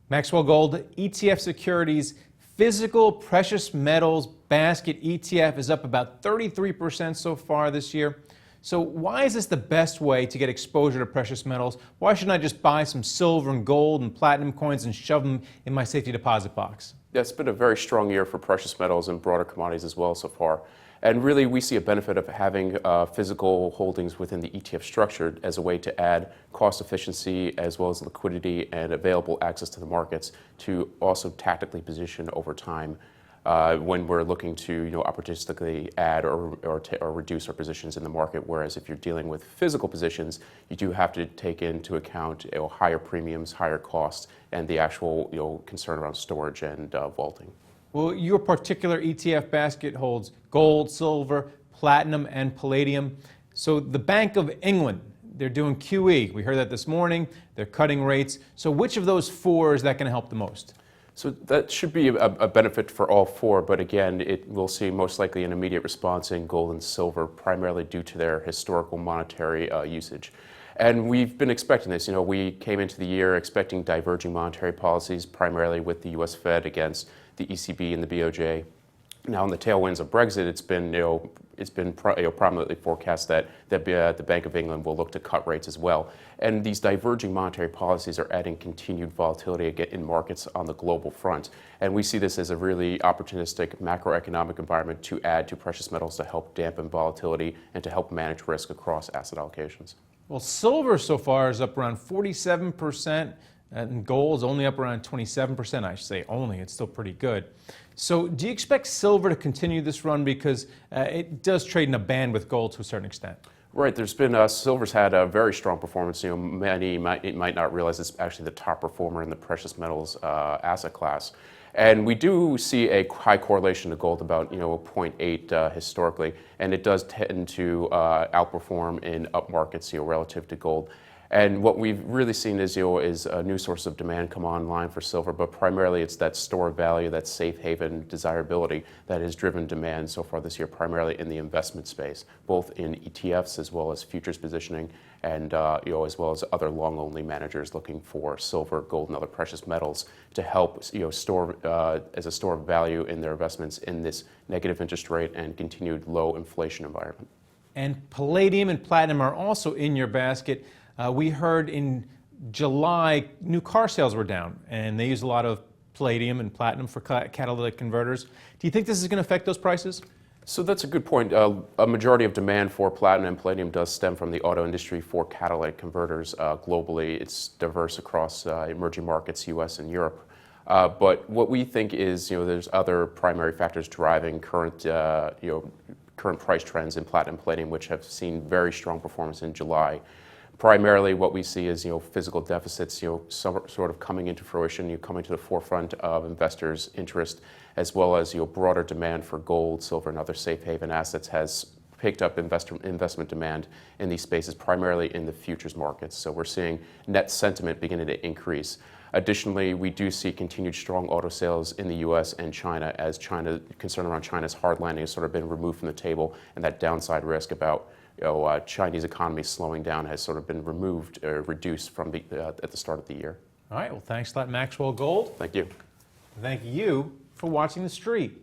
Maxwell Gold ETF Securities physical precious metals basket ETF is up about 33% so far this year. So why is this the best way to get exposure to precious metals? Why shouldn't I just buy some silver and gold and platinum coins and shove them in my safety deposit box? Yeah, it's been a very strong year for precious metals and broader commodities as well so far. And really, we see a benefit of having physical holdings within the ETF structure as a way to add cost efficiency as well as liquidity and available access to the markets to also tactically position over time when we're looking to opportunistically add or reduce our positions in the market. Whereas if you're dealing with physical positions, you do have to take into account higher premiums, higher costs, and the actual concern around storage and vaulting. Well, your particular ETF basket holds gold, silver, platinum, and palladium. So the Bank of England, they're doing QE. We heard that this morning. They're cutting rates. So which of those four is that going to help the most? So that should be a benefit for all four, but again, it will see most likely an immediate response in gold and silver, primarily due to their historical monetary usage. And we've been expecting this. We came into the year expecting diverging monetary policies, primarily with the U.S. Fed against the ECB and the BOJ. Now, in the tailwinds of Brexit, it's been prominently forecast that the Bank of England will look to cut rates as well. And these diverging monetary policies are adding continued volatility in markets on the global front. And we see this as a really opportunistic macroeconomic environment to add to precious metals to help dampen volatility and to help manage risk across asset allocations. Well, silver so far is up around 47%, and gold is only up around 27%. I should say only, it's still pretty good. So do you expect silver to continue this run, because it does trade in a band with gold to a certain extent? Right, there's been, silver's had a very strong performance. Many might not realize it's actually the top performer in the precious metals asset class. And we do see a high correlation to gold, about 0.8 historically, and it does tend to outperform in up markets relative to gold. And what we've really seen is a new source of demand come online for silver, but primarily it's that store of value, that safe haven desirability that has driven demand so far this year, primarily in the investment space, both in ETFs as well as futures positioning, and as well as other long-only managers looking for silver, gold, and other precious metals to help store as a store of value in their investments in this negative interest rate and continued low inflation environment. And palladium and platinum are also in your basket. We heard in July new car sales were down, and they use a lot of palladium and platinum for catalytic converters. Do you think this is going to affect those prices? So that's a good point. A majority of demand for platinum and palladium does stem from the auto industry for catalytic converters globally. It's diverse across emerging markets, US and Europe. But what we think is, there's other primary factors driving current price trends in platinum and palladium, which have seen very strong performance in July. Primarily, what we see is physical deficits sort of coming into fruition, coming to the forefront of investors' interest, as well as broader demand for gold, silver, and other safe haven assets has picked up investment demand in these spaces, primarily in the futures markets. So we're seeing net sentiment beginning to increase. Additionally, we do see continued strong auto sales in the U.S. and China, as concern around China's hard landing has sort of been removed from the table, and that downside risk about Chinese economy slowing down has sort of been removed or reduced from at the start of the year. All right, well, thanks a lot, Maxwell Gold. Thank you. Thank you for watching The Street.